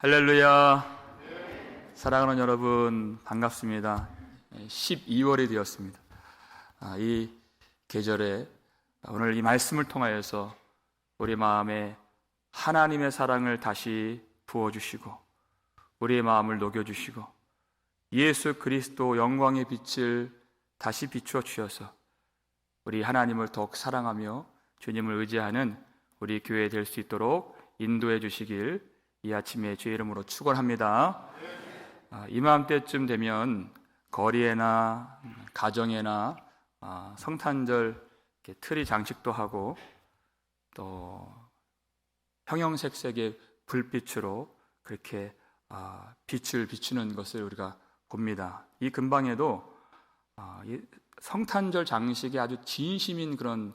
할렐루야. 사랑하는 여러분, 반갑습니다. 12월이 되었습니다. 이 계절에 오늘 이 말씀을 통하여서 우리 마음에 하나님의 사랑을 다시 부어주시고 우리의 마음을 녹여주시고 예수 그리스도 영광의 빛을 다시 비추어 주셔서 우리 하나님을 더욱 사랑하며 주님을 의지하는 우리 교회 될 수 있도록 인도해 주시길 이 아침에 주의 이름으로 축원합니다. 이맘때쯤 되면 거리에나 가정에나 성탄절 트리 장식도 하고 또 형형색색의 불빛으로 그렇게 빛을 비추는 것을 우리가 봅니다. 이 근방에도 성탄절 장식에 아주 진심인 그런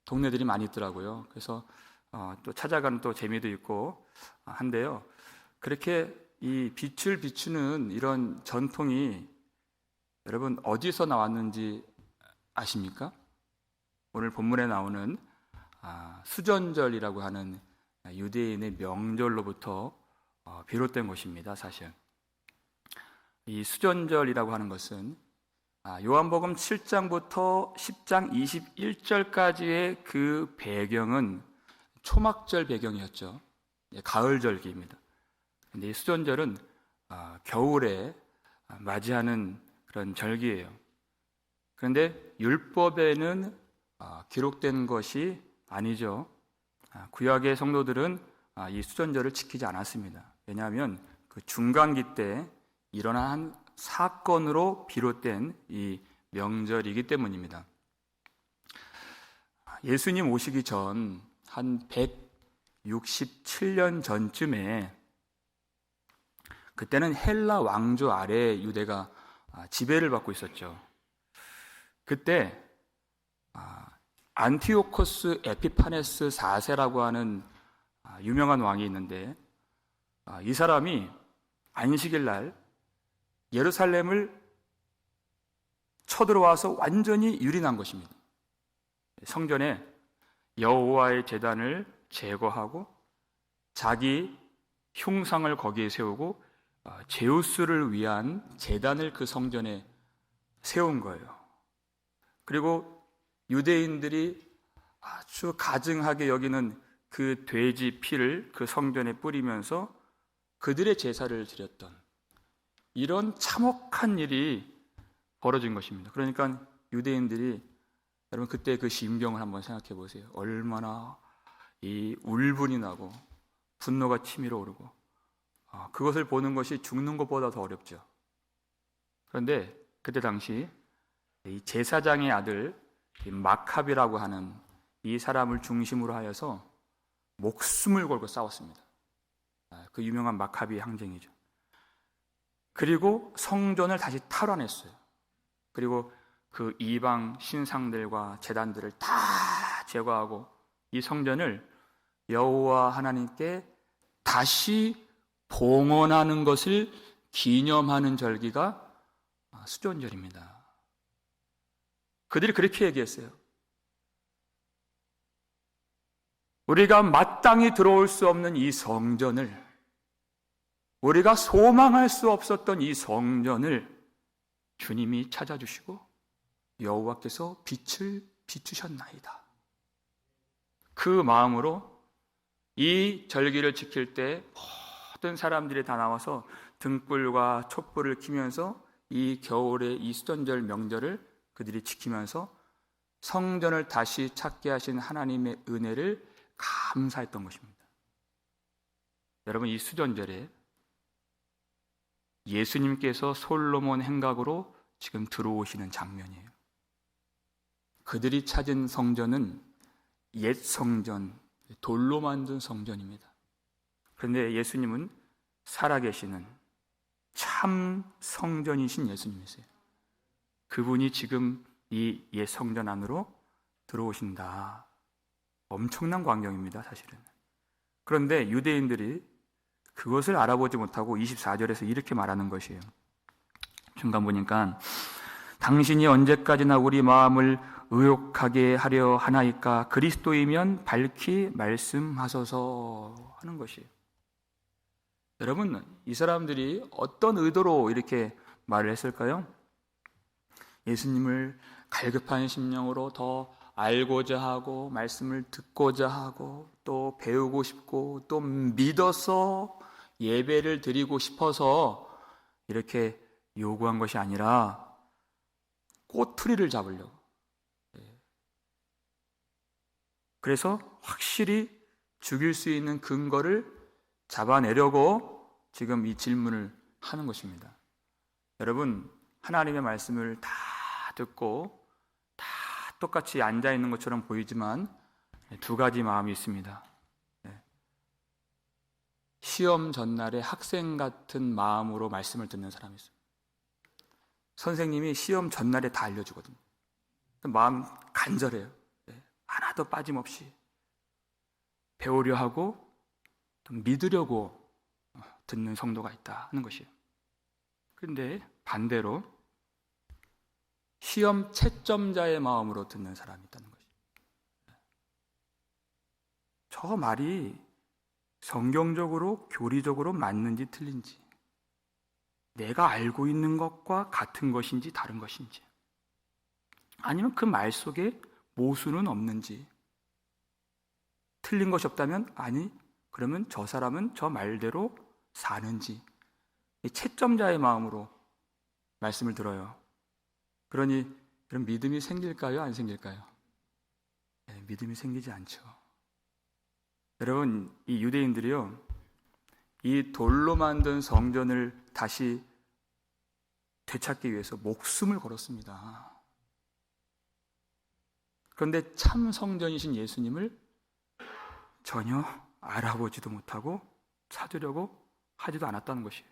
동네들이 많이 있더라고요. 그래서 또 찾아가는 또 재미도 있고 한데요. 그렇게 이 빛을 비추는 이런 전통이 여러분 어디서 나왔는지 아십니까? 오늘 본문에 나오는 수전절이라고 하는 유대인의 명절로부터 비롯된 것입니다. 사실 이 수전절이라고 하는 것은 요한복음 7장부터 10장 21절까지의 그 배경은 초막절 배경이었죠. 가을절기입니다. 근데 이 수전절은 겨울에 맞이하는 그런 절기예요. 그런데 율법에는 기록된 것이 아니죠. 구약의 성도들은 이 수전절을 지키지 않았습니다. 왜냐하면 그 중간기 때 일어난 사건으로 비롯된 이 명절이기 때문입니다. 예수님 오시기 전 한 167년 전쯤에 그때는 헬라 왕조 아래 유대가 지배를 받고 있었죠. 그때 안티오코스 에피파네스 4세라고 하는 유명한 왕이 있는데 이 사람이 안식일 날 예루살렘을 쳐들어와서 완전히 유린한 것입니다. 성전에 여호와의 제단을 제거하고 자기 흉상을 거기에 세우고 제우스를 위한 제단을 그 성전에 세운 거예요. 그리고 유대인들이 아주 가증하게 여기는 그 돼지 피를 그 성전에 뿌리면서 그들의 제사를 드렸던 이런 참혹한 일이 벌어진 것입니다. 그러니까 유대인들이 여러분 그때 그 심경을 한번 생각해 보세요. 얼마나 이 울분이 나고 분노가 치밀어 오르고 그것을 보는 것이 죽는 것보다 더 어렵죠. 그런데 그때 당시 이 제사장의 아들 마캅이라고 하는 이 사람을 중심으로 하여서 목숨을 걸고 싸웠습니다. 그 유명한 마캅이 항쟁이죠. 그리고 성전을 다시 탈환했어요. 그리고 그 이방 신상들과 제단들을 다 제거하고 이 성전을 여호와 하나님께 다시 봉헌하는 것을 기념하는 절기가 수전절입니다. 그들이 그렇게 얘기했어요. 우리가 마땅히 들어올 수 없는 이 성전을, 우리가 소망할 수 없었던 이 성전을 주님이 찾아주시고 여호와께서 빛을 비추셨나이다. 그 마음으로 이 절기를 지킬 때 모든 사람들이 다 나와서 등불과 촛불을 켜면서 이 겨울의 이 수전절 명절을 그들이 지키면서 성전을 다시 찾게 하신 하나님의 은혜를 감사했던 것입니다. 여러분 이 수전절에 예수님께서 솔로몬 행각으로 지금 들어오시는 장면이에요. 그들이 찾은 성전은 옛 성전, 돌로 만든 성전입니다. 그런데 예수님은 살아계시는 참 성전이신 예수님이세요. 그분이 지금 이 옛 성전 안으로 들어오신다. 엄청난 광경입니다, 사실은. 그런데 유대인들이 그것을 알아보지 못하고 24절에서 이렇게 말하는 것이에요. 중간 보니까 당신이 언제까지나 우리 마음을 의욕하게 하려 하나이까? 그리스도이면 밝히 말씀하소서 하는 것이에요. 여러분, 이 사람들이 어떤 의도로 이렇게 말을 했을까요? 예수님을 갈급한 심령으로 더 알고자 하고 말씀을 듣고자 하고 또 배우고 싶고 또 믿어서 예배를 드리고 싶어서 이렇게 요구한 것이 아니라 꼬투리를 잡으려고. 그래서 확실히 죽일 수 있는 근거를 잡아내려고 지금 이 질문을 하는 것입니다. 여러분, 하나님의 말씀을 다 듣고 다 똑같이 앉아있는 것처럼 보이지만 두 가지 마음이 있습니다. 시험 전날에 학생 같은 마음으로 말씀을 듣는 사람이 있어요. 선생님이 시험 전날에 다 알려주거든요. 마음 간절해요. 하나도 빠짐없이 배우려 하고 또 믿으려고 듣는 성도가 있다 하는 것이에요. 그런데 반대로 시험 채점자의 마음으로 듣는 사람이 있다는 것이에요. 저 말이 성경적으로 교리적으로 맞는지 틀린지, 내가 알고 있는 것과 같은 것인지 다른 것인지, 아니면 그 말 속에 모순은 없는지, 틀린 것이 없다면 아니, 그러면 저 사람은 저 말대로 사는지, 이 채점자의 마음으로 말씀을 들어요. 그러니 그럼 믿음이 생길까요? 안 생길까요? 믿음이 생기지 않죠. 여러분, 이 유대인들이요, 이 돌로 만든 성전을 다시 되찾기 위해서 목숨을 걸었습니다. 그런데 참 성전이신 예수님을 전혀 알아보지도 못하고 찾으려고 하지도 않았다는 것이에요.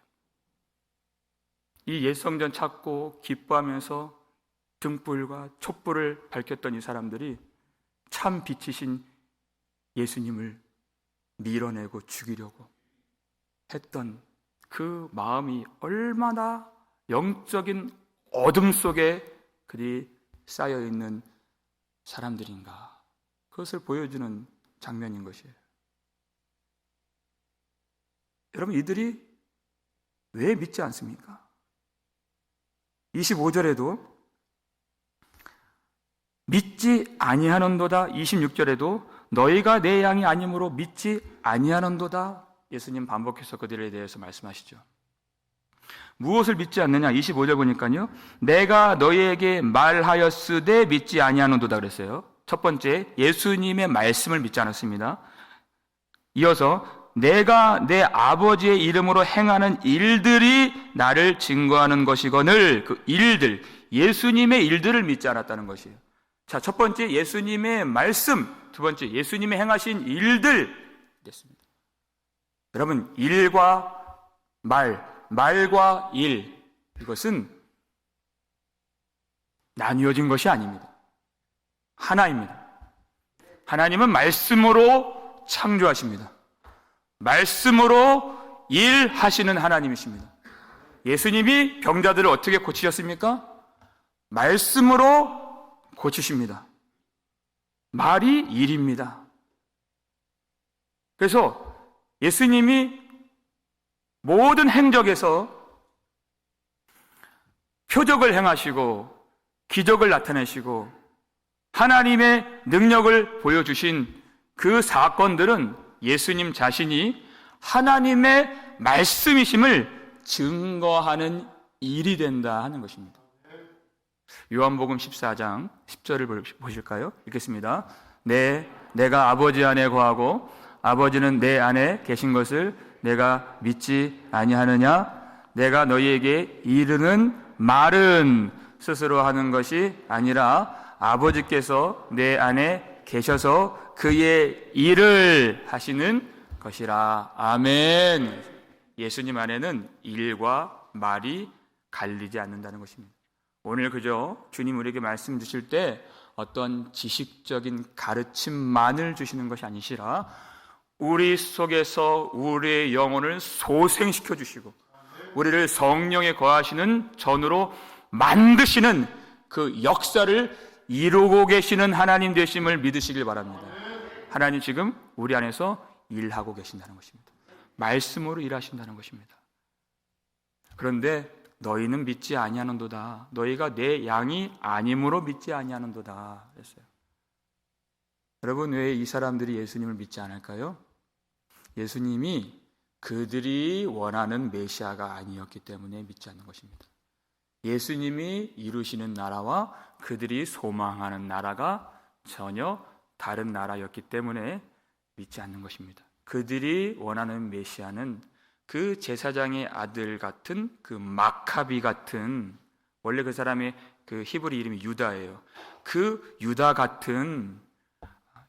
이 옛 성전 찾고 기뻐하면서 등불과 촛불을 밝혔던 이 사람들이 참 빛이신 예수님을 밀어내고 죽이려고 했던 그 마음이 얼마나 영적인 어둠 속에 그리 쌓여있는 사람들인가, 그것을 보여주는 장면인 것이에요. 여러분, 이들이 왜 믿지 않습니까? 25절에도 믿지 아니하는도다, 26절에도 너희가 내 양이 아니므로 믿지 아니하는도다, 예수님 반복해서 그들에 대해서 말씀하시죠. 무엇을 믿지 않느냐? 25절 보니까요, 내가 너희에게 말하였으되 믿지 아니하는도다 그랬어요. 첫 번째, 예수님의 말씀을 믿지 않았습니다. 이어서 내가 내 아버지의 이름으로 행하는 일들이 나를 증거하는 것이거늘, 그 일들, 예수님의 일들을 믿지 않았다는 것이에요. 자, 첫 번째 예수님의 말씀, 두 번째 예수님의 행하신 일들 됐습니다. 여러분, 일과 말과 일, 이것은 나뉘어진 것이 아닙니다. 하나입니다. 하나님은 말씀으로 창조하십니다. 말씀으로 일하시는 하나님이십니다. 예수님이 병자들을 어떻게 고치셨습니까? 말씀으로 고치십니다. 말이 일입니다. 그래서 예수님이 모든 행적에서 표적을 행하시고 기적을 나타내시고 하나님의 능력을 보여주신 그 사건들은 예수님 자신이 하나님의 말씀이심을 증거하는 일이 된다 하는 것입니다. 요한복음 14장 10절을 보실까요? 읽겠습니다. 내가 아버지 안에 거하고 아버지는 내 안에 계신 것을 내가 믿지 아니하느냐? 내가 너희에게 이르는 말은 스스로 하는 것이 아니라 아버지께서 내 안에 계셔서 그의 일을 하시는 것이라. 아멘. 예수님 안에는 일과 말이 갈리지 않는다는 것입니다. 오늘 그저 주님 우리에게 말씀 주실 때 어떤 지식적인 가르침만을 주시는 것이 아니시라 우리 속에서 우리의 영혼을 소생시켜 주시고 우리를 성령에 거하시는 전으로 만드시는 그 역사를 이루고 계시는 하나님 되심을 믿으시길 바랍니다. 하나님 지금 우리 안에서 일하고 계신다는 것입니다. 말씀으로 일하신다는 것입니다. 그런데 너희는 믿지 아니하는도다. 너희가 내 양이 아님으로 믿지 아니하는도다 그랬어요. 여러분, 왜 이 사람들이 예수님을 믿지 않을까요? 예수님이 그들이 원하는 메시아가 아니었기 때문에 믿지 않는 것입니다. 예수님이 이루시는 나라와 그들이 소망하는 나라가 전혀 다른 나라였기 때문에 믿지 않는 것입니다. 그들이 원하는 메시아는 그 제사장의 아들 같은 그 마카비 같은, 원래 그 사람의 그 히브리 이름이 유다예요. 그 유다 같은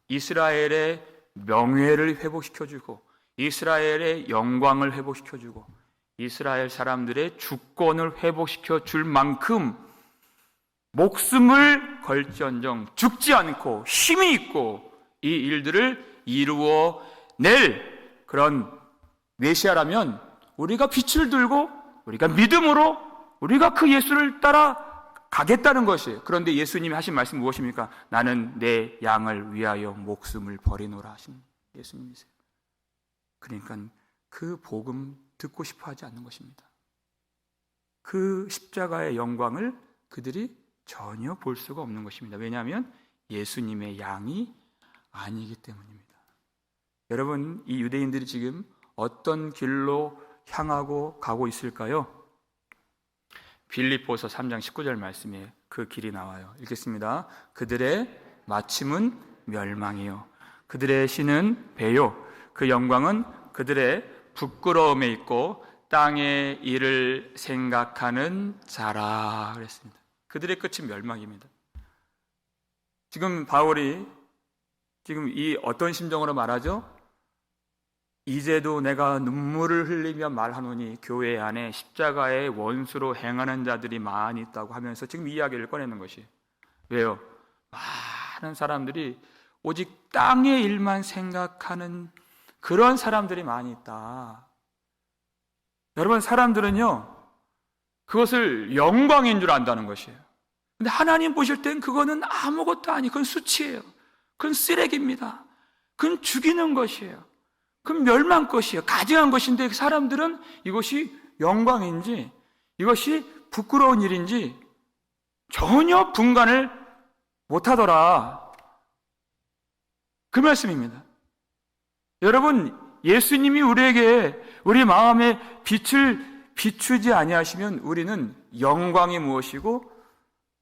이스라엘의 명예를 회복시켜주고 이스라엘의 영광을 회복시켜주고 이스라엘 사람들의 주권을 회복시켜 줄 만큼 목숨을 걸지언정 죽지 않고 힘이 있고 이 일들을 이루어낼 그런 메시아라면 우리가 빛을 들고 우리가 믿음으로 우리가 그 예수를 따라 가겠다는 것이에요. 그런데 예수님이 하신 말씀 무엇입니까? 나는 내 양을 위하여 목숨을 버리노라 하신 예수님이세요. 그러니까 그 복음 듣고 싶어 하지 않는 것입니다. 그 십자가의 영광을 그들이 전혀 볼 수가 없는 것입니다. 왜냐하면 예수님의 양이 아니기 때문입니다. 여러분, 이 유대인들이 지금 어떤 길로 향하고 가고 있을까요? 빌립보서 3장 19절 말씀에 그 길이 나와요. 읽겠습니다. 그들의 마침은 멸망이요 그들의 신은 배요 그 영광은 그들의 부끄러움에 있고 땅의 일을 생각하는 자라 그랬습니다. 그들의 끝은 멸망입니다. 지금 바울이 지금 이 어떤 심정으로 말하죠? 이제도 내가 눈물을 흘리며 말하노니 교회 안에 십자가의 원수로 행하는 자들이 많이 있다고 하면서 지금 이야기를 꺼내는 것이 왜요? 많은 사람들이 오직 땅의 일만 생각하는 그런 사람들이 많이 있다. 여러분, 사람들은요 그것을 영광인 줄 안다는 것이에요. 근데 하나님 보실 땐 그거는 아무것도 아니, 그건 수치예요. 그건 쓰레기입니다. 그건 죽이는 것이에요. 그건 멸망 것이에요. 가증한 것인데 사람들은 이것이 영광인지 이것이 부끄러운 일인지 전혀 분간을 못하더라. 그 말씀입니다. 여러분, 예수님이 우리에게 우리 마음에 빛을 비추지 아니하시면 우리는 영광이 무엇이고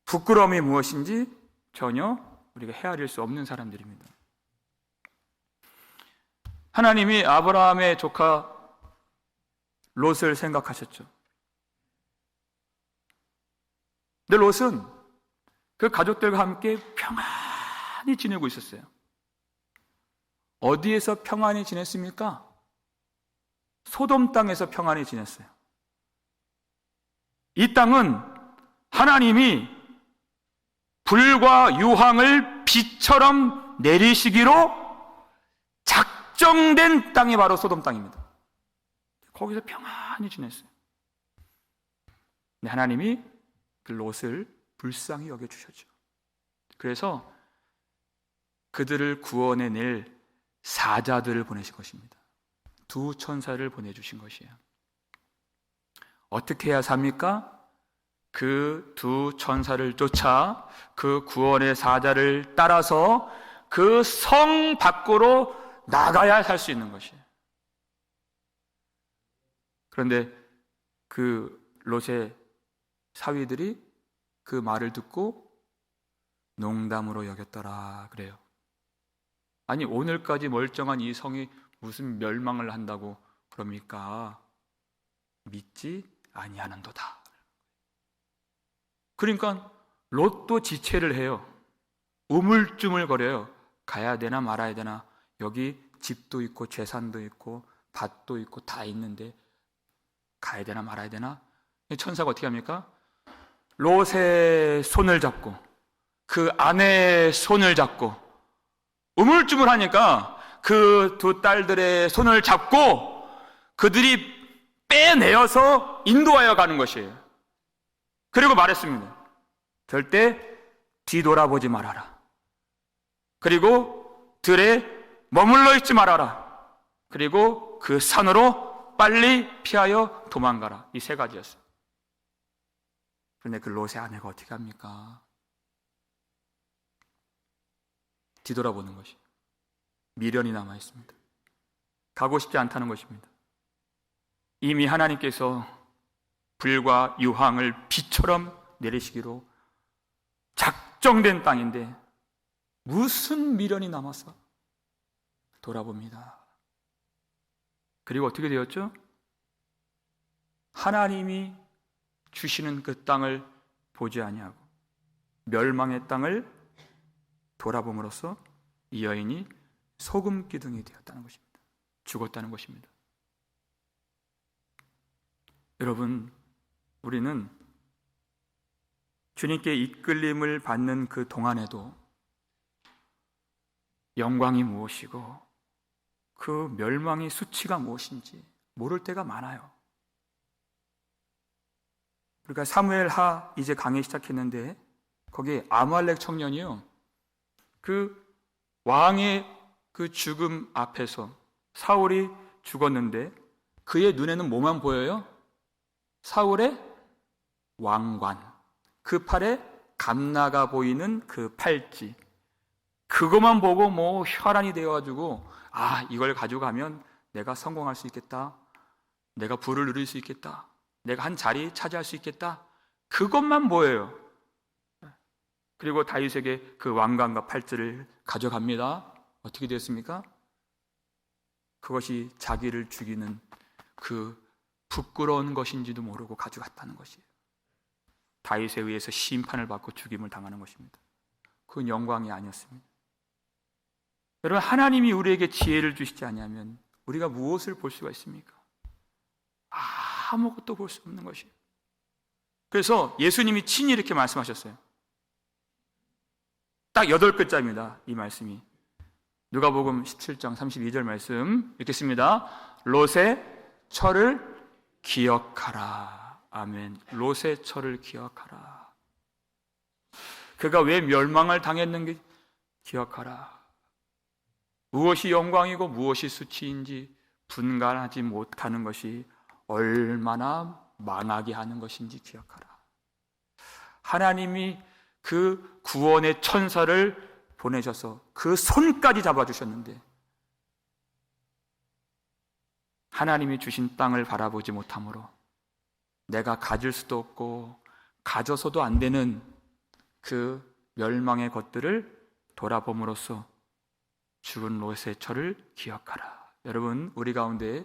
부끄러움이 무엇인지 전혀 우리가 헤아릴 수 없는 사람들입니다. 하나님이 아브라함의 조카 롯을 생각하셨죠. 근데 롯은 그 가족들과 함께 평안히 지내고 있었어요. 어디에서 평안히 지냈습니까? 소돔 땅에서 평안히 지냈어요. 이 땅은 하나님이 불과 유황을 비처럼 내리시기로 작정된 땅이 바로 소돔 땅입니다. 거기서 평안히 지냈어요. 근데 하나님이 그 롯을 불쌍히 여겨주셨죠. 그래서 그들을 구원해낼 사자들을 보내신 것입니다. 두 천사를 보내주신 것이에요. 어떻게 해야 삽니까? 그 두 천사를 쫓아 그 구원의 사자를 따라서 그 성 밖으로 나가야 살 수 있는 것이에요. 그런데 그 롯의 사위들이 그 말을 듣고 농담으로 여겼더라 그래요. 아니, 오늘까지 멀쩡한 이 성이 무슨 멸망을 한다고 그럽니까? 믿지 아니하는도다. 그러니까 롯도 지체를 해요. 우물쭈물거려요. 가야 되나 말아야 되나. 여기 집도 있고 재산도 있고 밭도 있고 다 있는데 가야 되나 말아야 되나. 천사가 어떻게 합니까? 롯의 손을 잡고 그 아내의 손을 잡고 우물쭈물하니까 그 두 딸들의 손을 잡고 그들이 빼내어서 인도하여 가는 것이에요. 그리고 말했습니다. 절대 뒤돌아보지 말아라. 그리고 들에 머물러 있지 말아라. 그리고 그 산으로 빨리 피하여 도망가라. 이 세 가지였어요. 그런데 그 롯의 아내가 어떻게 합니까? 뒤돌아보는 것이 미련이 남아 있습니다. 가고 싶지 않다는 것입니다. 이미 하나님께서 불과 유황을 비처럼 내리시기로 작정된 땅인데 무슨 미련이 남아서 돌아봅니다. 그리고 어떻게 되었죠? 하나님이 주시는 그 땅을 보지 아니하고 멸망의 땅을 돌아봄으로써 이 여인이 소금 기둥이 되었다는 것입니다. 죽었다는 것입니다. 여러분, 우리는 주님께 이끌림을 받는 그 동안에도 영광이 무엇이고 그 멸망의 수치가 무엇인지 모를 때가 많아요. 그러니까 사무엘하 이제 강의 시작했는데 거기 아말렉 청년이요, 그 왕의 그 죽음 앞에서 사울이 죽었는데 그의 눈에는 뭐만 보여요? 사울의 왕관, 그 팔에 감나가 보이는 그 팔찌, 그것만 보고 뭐 혈안이 되어가지고 이걸 가지고 가면 내가 성공할 수 있겠다, 내가 부를 누릴 수 있겠다, 내가 한 자리 차지할 수 있겠다, 그것만 보여요. 그리고 다윗에게 그 왕관과 팔찌를 가져갑니다. 어떻게 되었습니까? 그것이 자기를 죽이는 그 부끄러운 것인지도 모르고 가져갔다는 것이에요. 다윗에 의해서 심판을 받고 죽임을 당하는 것입니다. 그건 영광이 아니었습니다. 여러분, 하나님이 우리에게 지혜를 주시지 않으면 우리가 무엇을 볼 수가 있습니까? 아무것도 볼 수 없는 것이에요. 그래서 예수님이 친히 이렇게 말씀하셨어요. 딱 8글자입니다. 이 말씀이 누가복음 17장 32절 말씀 읽겠습니다. 롯의 철을 기억하라. 아멘. 롯의 철을 기억하라. 그가 왜 멸망을 당했는지 기억하라. 무엇이 영광이고 무엇이 수치인지 분간하지 못하는 것이 얼마나 망하게 하는 것인지 기억하라. 하나님이 그 구원의 천사를 보내셔서 그 손까지 잡아주셨는데 하나님이 주신 땅을 바라보지 못함으로 내가 가질 수도 없고 가져서도 안 되는 그 멸망의 것들을 돌아봄으로써 죽은 롯의 철을 기억하라. 여러분, 우리 가운데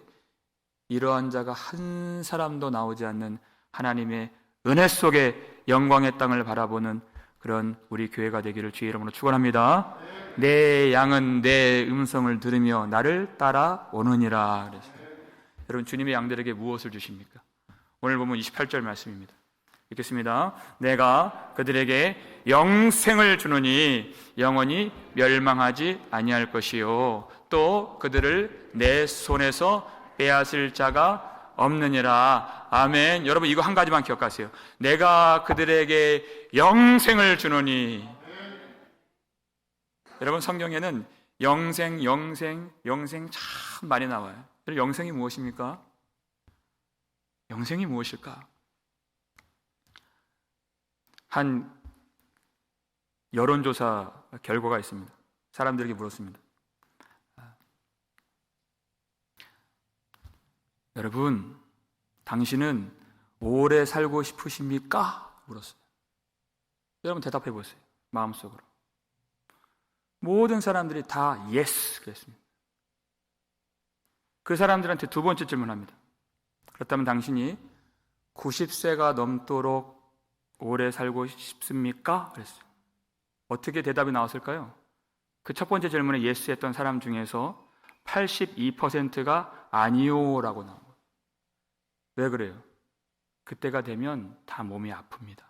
이러한 자가 한 사람도 나오지 않는 하나님의 은혜 속에 영광의 땅을 바라보는 그런 우리 교회가 되기를 주의 이름으로 축원합니다. 내 양은 내 음성을 들으며 나를 따라오느니라 그랬어요. 여러분, 주님의 양들에게 무엇을 주십니까? 오늘 보면 28절 말씀입니다. 읽겠습니다. 내가 그들에게 영생을 주노니 영원히 멸망하지 아니할 것이요 또 그들을 내 손에서 빼앗을 자가 없느니라. 아멘. 여러분, 이거 한 가지만 기억하세요. 내가 그들에게 영생을 주노니. 여러분, 성경에는 영생 참 많이 나와요. 영생이 무엇입니까? 영생이 무엇일까? 한 여론조사 결과가 있습니다. 사람들에게 물었습니다. 여러분, 당신은 오래 살고 싶으십니까? 물었어요. 여러분, 대답해 보세요. 마음속으로. 모든 사람들이 다 yes 그랬습니다. 그 사람들한테 두 번째 질문합니다. 그렇다면 당신이 90세가 넘도록 오래 살고 싶습니까? 그랬어요. 어떻게 대답이 나왔을까요? 그 첫 번째 질문에 yes 했던 사람 중에서 82%가 아니요 라고 나온 거예요. 왜 그래요? 그때가 되면 다 몸이 아픕니다.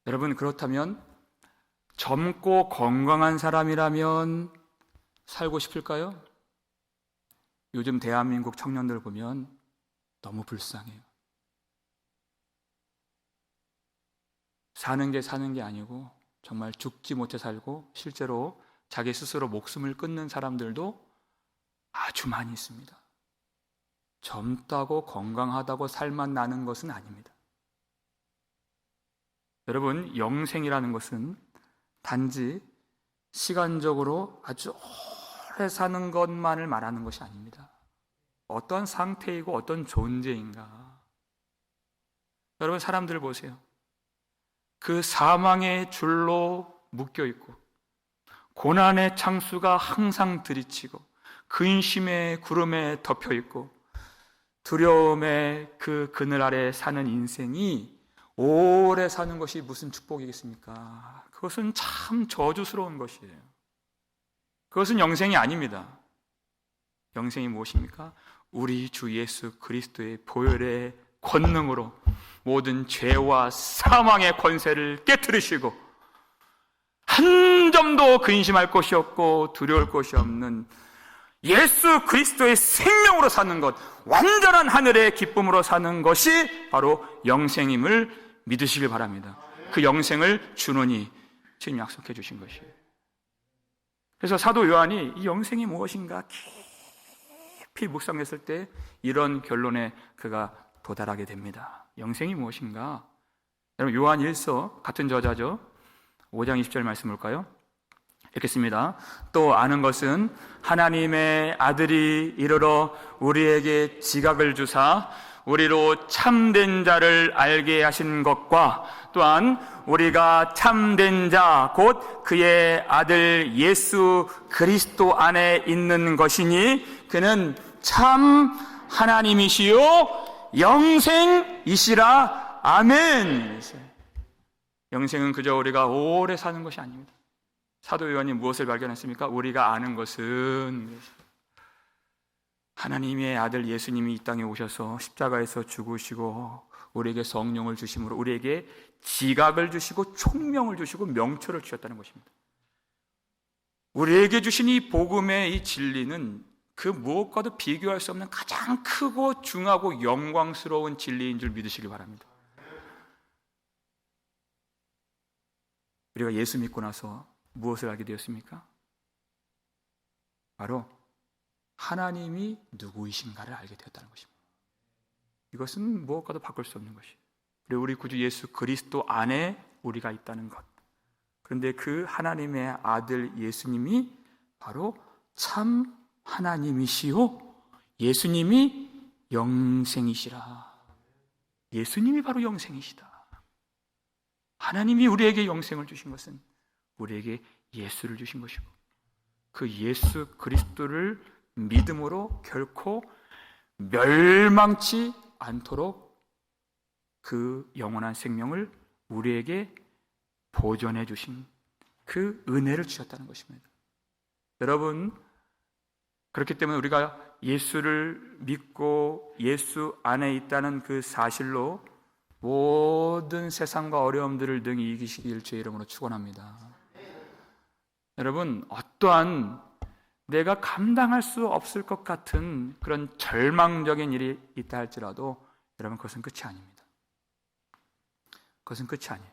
여러분, 그렇다면 젊고 건강한 사람이라면 살고 싶을까요? 요즘 대한민국 청년들 보면 너무 불쌍해요. 사는 게 아니고 정말 죽지 못해 살고 실제로 자기 스스로 목숨을 끊는 사람들도 아주 많이 있습니다. 젊다고 건강하다고 살만 나는 것은 아닙니다. 여러분, 영생이라는 것은 단지 시간적으로 아주 오래 사는 것만을 말하는 것이 아닙니다. 어떤 상태이고 어떤 존재인가. 여러분, 사람들을 보세요. 그 사망의 줄로 묶여 있고 고난의 창수가 항상 들이치고 근심의 구름에 덮여 있고 두려움의 그 그늘 아래 사는 인생이 오래 사는 것이 무슨 축복이겠습니까? 그것은 참 저주스러운 것이에요. 그것은 영생이 아닙니다. 영생이 무엇입니까? 우리 주 예수 그리스도의 보혈의 권능으로 모든 죄와 사망의 권세를 깨트리시고 한 점도 근심할 것이 없고 두려울 것이 없는 예수 그리스도의 생명으로 사는 것, 완전한 하늘의 기쁨으로 사는 것이 바로 영생임을 믿으시길 바랍니다. 그 영생을 주노니 지금 약속해 주신 것이에요. 그래서 사도 요한이 이 영생이 무엇인가 깊이 묵상했을 때 이런 결론에 그가 도달하게 됩니다. 영생이 무엇인가? 여러분, 요한 1서 같은 저자죠. 5장 20절 말씀 볼까요? 읽겠습니다. 또 아는 것은 하나님의 아들이 이르러 우리에게 지각을 주사 우리로 참된 자를 알게 하신 것과 또한 우리가 참된 자 곧 그의 아들 예수 그리스도 안에 있는 것이니 그는 참 하나님이시요 영생이시라. 아멘. 영생은 그저 우리가 오래 사는 것이 아닙니다. 사도 요한이 무엇을 발견했습니까? 우리가 아는 것은 하나님의 아들 예수님이 이 땅에 오셔서 십자가에서 죽으시고 우리에게 성령을 주심으로 우리에게 지각을 주시고 총명을 주시고 명철을 주셨다는 것입니다. 우리에게 주신 이 복음의 이 진리는 그 무엇과도 비교할 수 없는 가장 크고 중하고 영광스러운 진리인 줄 믿으시기 바랍니다. 우리가 예수 믿고 나서 무엇을 알게 되었습니까? 바로 하나님이 누구이신가를 알게 되었다는 것입니다. 이것은 무엇과도 바꿀 수 없는 것이에요. 그리고 우리 구주 예수 그리스도 안에 우리가 있다는 것. 그런데 그 하나님의 아들 예수님이 바로 참 하나님이시요 예수님이 영생이시라. 예수님이 바로 영생이시다. 하나님이 우리에게 영생을 주신 것은 우리에게 예수를 주신 것이고 그 예수 그리스도를 믿음으로 결코 멸망치 않도록 그 영원한 생명을 우리에게 보존해 주신 그 은혜를 주셨다는 것입니다. 여러분, 그렇기 때문에 우리가 예수를 믿고 예수 안에 있다는 그 사실로 모든 세상과 어려움들을 능히 이기시길 주의 이름으로 축원합니다. 여러분, 어떠한 내가 감당할 수 없을 것 같은 그런 절망적인 일이 있다 할지라도 여러분, 그것은 끝이 아닙니다. 그것은 끝이 아니에요.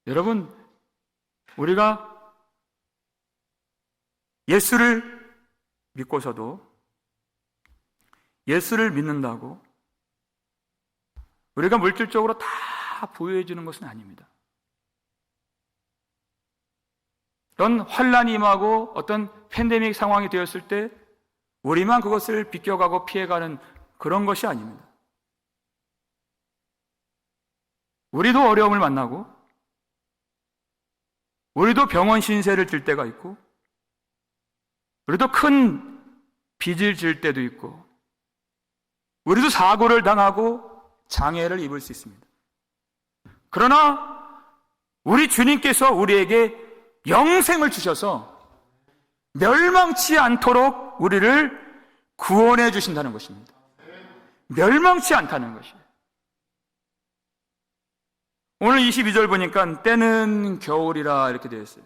여러분, 우리가 예수를 믿고서도 예수를 믿는다고 우리가 물질적으로 다 부유해 주는 것은 아닙니다. 그런 환란이 임하고 어떤 팬데믹 상황이 되었을 때 우리만 그것을 비껴가고 피해가는 그런 것이 아닙니다. 우리도 어려움을 만나고 우리도 병원 신세를 질 때가 있고 우리도 큰 빚을 질 때도 있고 우리도 사고를 당하고 장애를 입을 수 있습니다. 그러나 우리 주님께서 우리에게 영생을 주셔서 멸망치 않도록 우리를 구원해 주신다는 것입니다. 멸망치 않다는 것이에요. 오늘 22절 보니까 때는 겨울이라 이렇게 되어 있어요.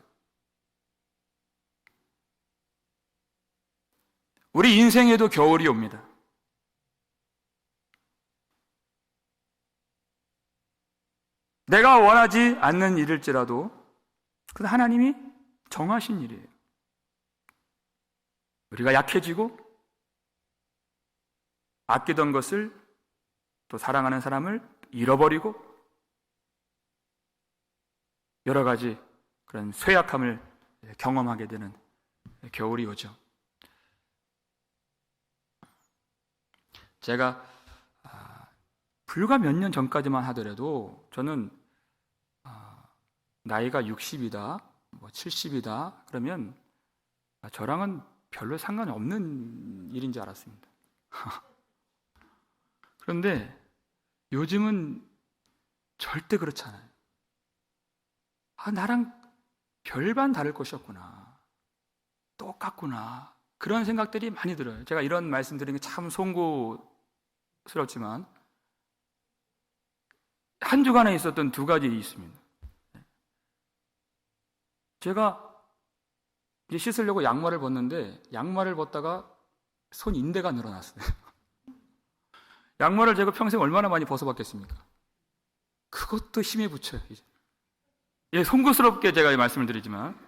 우리 인생에도 겨울이 옵니다. 내가 원하지 않는 일일지라도 그건 하나님이 정하신 일이에요. 우리가 약해지고 아끼던 것을 또 사랑하는 사람을 잃어버리고 여러 가지 그런 쇠약함을 경험하게 되는 겨울이 오죠. 제가 불과 몇 년 전까지만 하더라도 저는 나이가 60이다, 70이다 그러면 저랑은 별로 상관이 없는 일인 줄 알았습니다. 그런데 요즘은 절대 그렇지 않아요. 나랑 별반 다를 것이 없구나. 똑같구나. 그런 생각들이 많이 들어요. 제가 이런 말씀 드리는 게 참 송구스럽지만 한 주간에 있었던 두 가지 일이 있습니다. 제가 이제 씻으려고 양말을 벗는데 양말을 벗다가 손 인대가 늘어났어요. 양말을 제가 평생 얼마나 많이 벗어봤겠습니까? 그것도 힘에 붙여요. 이제. 예, 송구스럽게 제가 이 말씀을 드리지만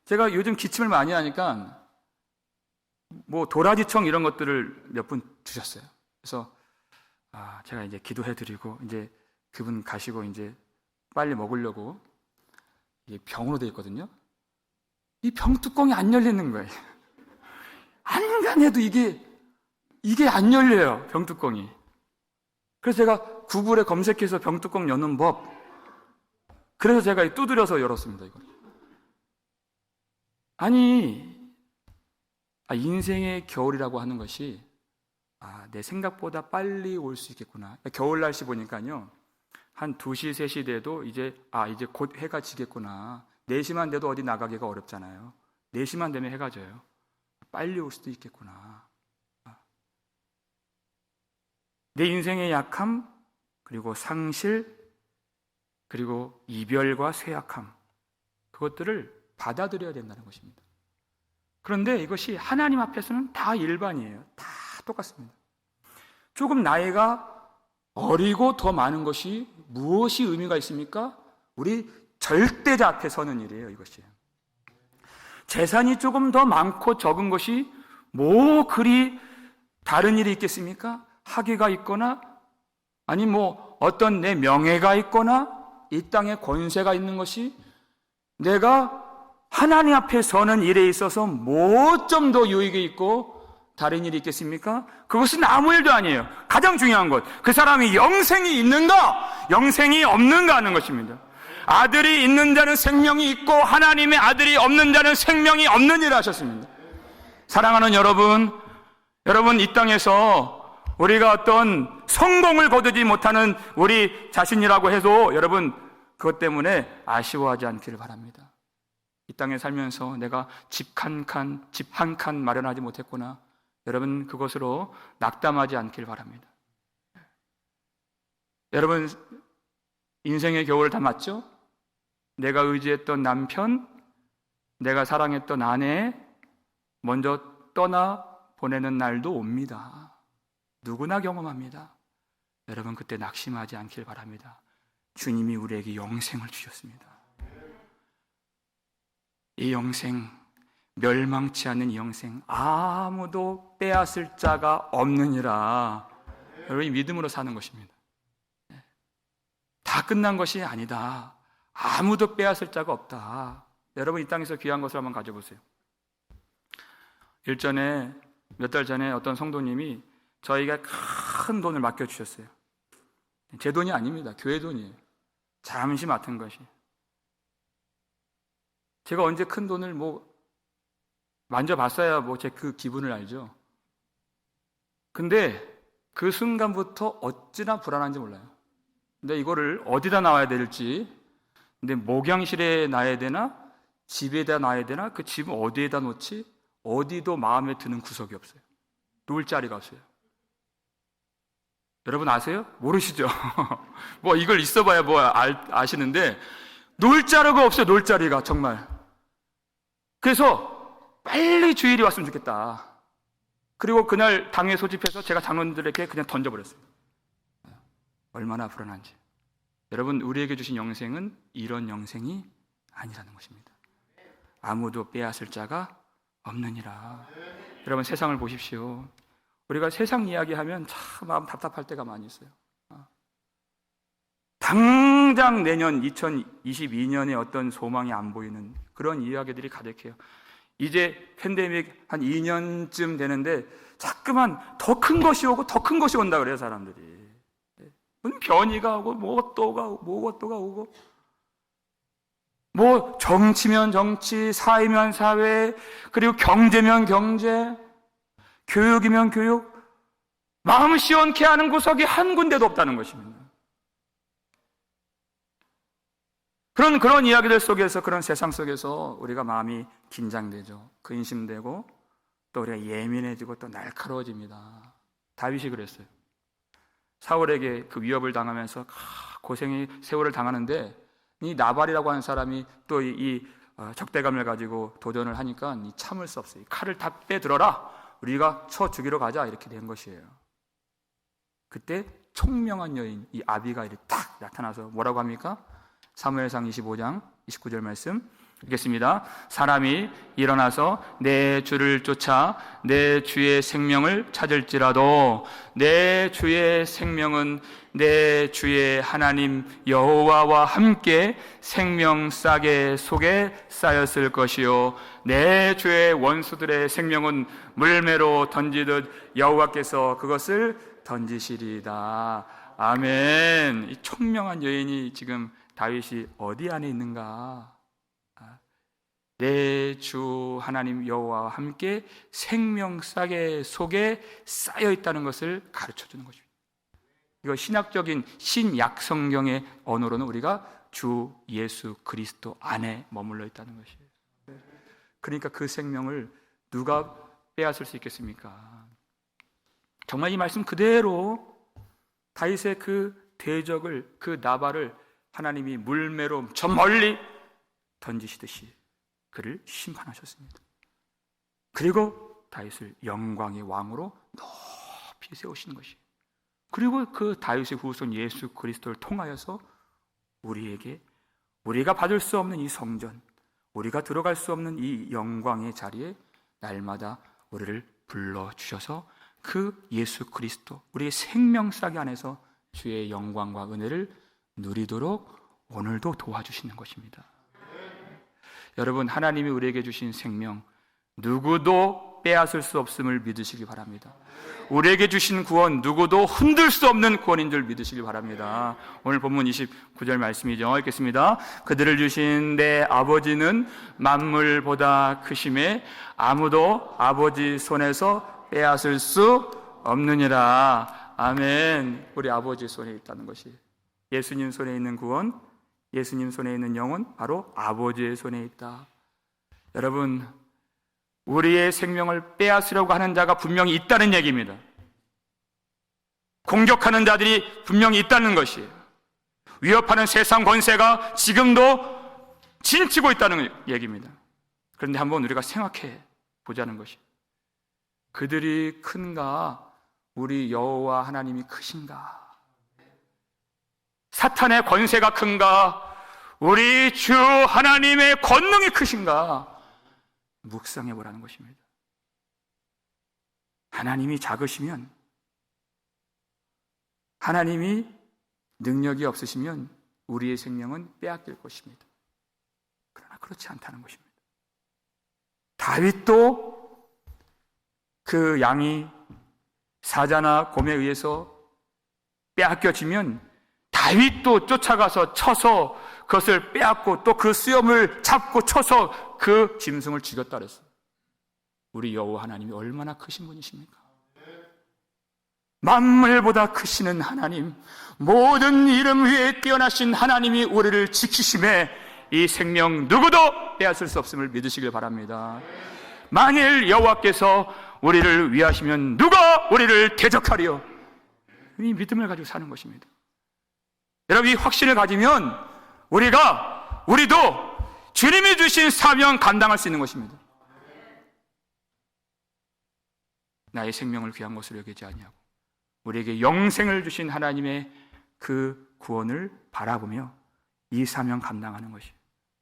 제가 요즘 기침을 많이 하니까 도라지청 이런 것들을 몇 분 주셨어요. 그래서 제가 이제 기도해드리고 이제 그분 가시고 이제 빨리 먹으려고 병으로 되어 있거든요. 이 병뚜껑이 안 열리는 거예요. 안간해도 이게 안 열려요. 병뚜껑이. 그래서 제가 구글에 검색해서 병뚜껑 여는 법. 그래서 제가 두드려서 열었습니다. 이걸. 인생의 겨울이라고 하는 것이 내 생각보다 빨리 올 수 있겠구나. 겨울 날씨 보니까요. 한 2시, 3시 돼도 이제 곧 해가 지겠구나. 4시만 돼도 어디 나가기가 어렵잖아요. 4시만 되면 해가 져요. 빨리 올 수도 있겠구나. 내 인생의 약함, 그리고 상실, 그리고 이별과 쇠약함, 그것들을 받아들여야 된다는 것입니다. 그런데 이것이 하나님 앞에서는 다 일반이에요. 다 똑같습니다. 조금 나이가 어리고 더 많은 것이 무엇이 의미가 있습니까? 우리 절대자 앞에 서는 일이에요. 이것이. 재산이 조금 더 많고 적은 것이 그리 다른 일이 있겠습니까? 학위가 있거나 아니 어떤 내 명예가 있거나 이 땅에 권세가 있는 것이 내가 하나님 앞에 서는 일에 있어서 뭐 좀 더 유익이 있고 다른 일이 있겠습니까? 그것은 아무 일도 아니에요. 가장 중요한 것, 그 사람이 영생이 있는가 영생이 없는가 하는 것입니다. 아들이 있는 자는 생명이 있고 하나님의 아들이 없는 자는 생명이 없는 일을 하셨습니다. 사랑하는 여러분 이 땅에서 우리가 어떤 성공을 거두지 못하는 우리 자신이라고 해도 여러분 그것 때문에 아쉬워하지 않기를 바랍니다. 이 땅에 살면서 내가 집 한 칸 마련하지 못했구나. 여러분 그것으로 낙담하지 않기를 바랍니다. 여러분 인생의 겨울을 다 맞죠? 내가 의지했던 남편, 내가 사랑했던 아내 먼저 떠나 보내는 날도 옵니다. 누구나 경험합니다. 여러분 그때 낙심하지 않길 바랍니다. 주님이 우리에게 영생을 주셨습니다. 이 영생, 멸망치 않는 이 영생, 아무도 빼앗을 자가 없느니라. 여러분이 믿음으로 사는 것입니다. 다 끝난 것이 아니다. 아무도 빼앗을 자가 없다. 여러분 이 땅에서 귀한 것을 한번 가져보세요. 몇 달 전에 어떤 성도님이 저희가 큰 돈을 맡겨주셨어요. 제 돈이 아닙니다. 교회 돈이에요. 잠시 맡은 것이. 제가 언제 큰 돈을 만져봤어야 제 그 기분을 알죠. 근데 그 순간부터 어찌나 불안한지 몰라요. 근데 이거를 어디다 놔야 될지, 근데 목양실에 놔야 되나, 집에다 놔야 되나, 그 집은 어디에다 놓지, 어디도 마음에 드는 구석이 없어요. 놓을 자리가 없어요. 여러분 아세요? 모르시죠? 이걸 있어봐야 아시는데, 놓을 자리가 없어요, 놓을 자리가, 정말. 그래서 빨리 주일이 왔으면 좋겠다. 그리고 그날 당일 소집해서 제가 장로님들에게 그냥 던져버렸어요. 얼마나 불안한지. 여러분, 우리에게 주신 영생은 이런 영생이 아니라는 것입니다. 아무도 빼앗을 자가 없느니라. 여러분 세상을 보십시오. 우리가 세상 이야기하면 참 마음 답답할 때가 많이 있어요. 당장 내년 2022년에 어떤 소망이 안 보이는 그런 이야기들이 가득해요. 이제 팬데믹 한 2년쯤 되는데 자꾸만 더 큰 것이 오고 더 큰 것이 온다 그래요, 사람들이. 변이가 오고 뭐것도가 오고 뭐 정치면 정치, 사회면 사회, 그리고 경제면 경제, 교육이면 교육, 마음 시원케 하는 구석이 한 군데도 없다는 것입니다. 그런 이야기들 속에서, 그런 세상 속에서 우리가 마음이 긴장되죠. 근심되고 또 우리가 예민해지고 또 날카로워집니다. 다윗이 그랬어요. 사울에게 그 위협을 당하면서 고생의 세월을 당하는데 이 나발이라고 하는 사람이 또 이 적대감을 가지고 도전을 하니까 참을 수 없어요. 칼을 다 빼들어라, 우리가 쳐 죽이러 가자, 이렇게 된 것이에요. 그때 총명한 여인 이 아비가일이 딱 나타나서 뭐라고 합니까? 사무엘상 25장 29절 말씀 읽겠습니다. 사람이 일어나서 내 주를 쫓아 내 주의 생명을 찾을지라도 내 주의 생명은 내 주의 하나님 여호와와 함께 생명 싸개 속에 쌓였을 것이요 내 주의 원수들의 생명은 물매로 던지듯 여호와께서 그것을 던지시리이다. 아멘. 이 총명한 여인이 지금 다윗이 어디 안에 있는가? 내 주 하나님 여호와와 함께 생명 싸개 속에 쌓여 있다는 것을 가르쳐 주는 것입니다. 이거 신학적인 신약 성경의 언어로는 우리가 주 예수 그리스도 안에 머물러 있다는 것이에요. 그러니까 그 생명을 누가 빼앗을 수 있겠습니까? 정말 이 말씀 그대로 다윗의 그 대적을, 그 나발을 하나님이 물매로 저 멀리 던지시듯이 그를 심판하셨습니다. 그리고 다윗을 영광의 왕으로 높이 세우시는 것이에요. 그리고 그 다윗의 후손 예수 그리스도를 통하여서 우리에게 우리가 받을 수 없는 이 성전, 우리가 들어갈 수 없는 이 영광의 자리에 날마다 우리를 불러주셔서 그 예수 그리스도, 우리의 생명싸개 안에서 주의 영광과 은혜를 누리도록 오늘도 도와주시는 것입니다. 여러분, 하나님이 우리에게 주신 생명 누구도 빼앗을 수 없음을 믿으시기 바랍니다. 우리에게 주신 구원 누구도 흔들 수 없는 구원인 줄 믿으시기 바랍니다. 오늘 본문 29절 말씀이죠. 읽겠습니다. 그들을 주신 내 아버지는 만물보다 크심에 아무도 아버지 손에서 빼앗을 수 없느니라. 아멘. 우리 아버지 손에 있다는 것이, 예수님 손에 있는 구원, 예수님 손에 있는 영혼, 바로 아버지의 손에 있다. 여러분, 우리의 생명을 빼앗으려고 하는 자가 분명히 있다는 얘기입니다. 공격하는 자들이 분명히 있다는 것이에요. 위협하는 세상 권세가 지금도 진치고 있다는 얘기입니다. 그런데 한번 우리가 생각해 보자는 것이에요. 그들이 큰가? 우리 여호와 하나님이 크신가? 사탄의 권세가 큰가? 우리 주 하나님의 권능이 크신가? 묵상해 보라는 것입니다. 하나님이 작으시면, 하나님이 능력이 없으시면 우리의 생명은 빼앗길 것입니다. 그러나 그렇지 않다는 것입니다. 다윗도 그 양이 사자나 곰에 의해서 빼앗겨지면 다윗도 쫓아가서 쳐서 그것을 빼앗고 또 그 수염을 잡고 쳐서 그 짐승을 죽였다 그랬어요. 우리 여호와 하나님이 얼마나 크신 분이십니까? 만물보다 크시는 하나님, 모든 이름 위에 뛰어나신 하나님이 우리를 지키심에 이 생명 누구도 빼앗을 수 없음을 믿으시길 바랍니다. 만일 여호와께서 우리를 위하시면 누가 우리를 대적하리요? 이 믿음을 가지고 사는 것입니다. 여러분, 이 확신을 가지면 우리도 주님이 주신 사명 감당할 수 있는 것입니다. 나의 생명을 귀한 것으로 여기지 아니하고 우리에게 영생을 주신 하나님의 그 구원을 바라보며 이 사명 감당하는 것이,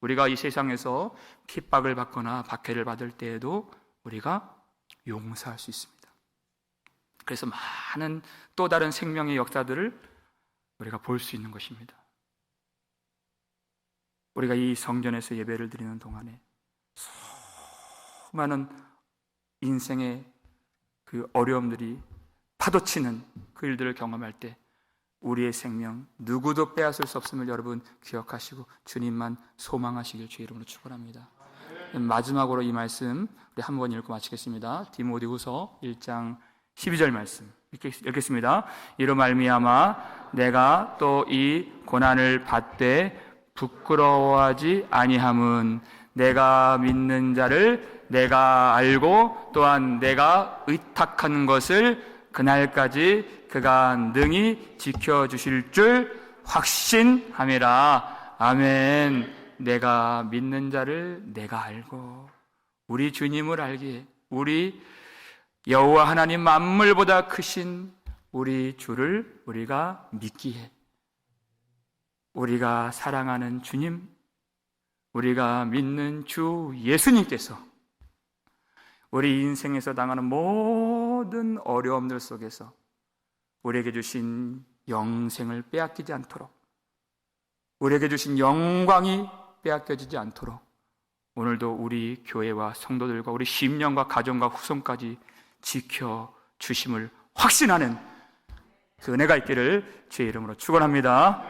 우리가 이 세상에서 핍박을 받거나 박해를 받을 때에도 우리가 용서할 수 있습니다. 그래서 많은 또 다른 생명의 역사들을 우리가 볼 수 있는 것입니다. 우리가 이 성전에서 예배를 드리는 동안에 수많은 인생의 그 어려움들이 파도치는 그 일들을 경험할 때 우리의 생명 누구도 빼앗을 수 없음을 여러분 기억하시고 주님만 소망하시길 주의 이름으로 축원합니다. 마지막으로 이 말씀 우리 한번 읽고 마치겠습니다. 디모데후서 1장 12절 말씀 읽겠습니다. 이로 말미암아 내가 또 이 고난을 받되 부끄러워하지 아니함은 내가 믿는 자를 내가 알고 또한 내가 의탁한 것을 그날까지 그가 능히 지켜주실 줄 확신함이라. 아멘. 내가 믿는 자를 내가 알고, 우리 주님을 알기에, 우리 여호와 하나님 만물보다 크신 우리 주를 우리가 믿기에, 우리가 사랑하는 주님, 우리가 믿는 주 예수님께서 우리 인생에서 당하는 모든 어려움들 속에서 우리에게 주신 영생을 빼앗기지 않도록, 우리에게 주신 영광이 빼앗겨지지 않도록 오늘도 우리 교회와 성도들과 우리 심령과 가정과 후손까지 지켜주심을 확신하는 그 은혜가 있기를 주의 이름으로 축원합니다.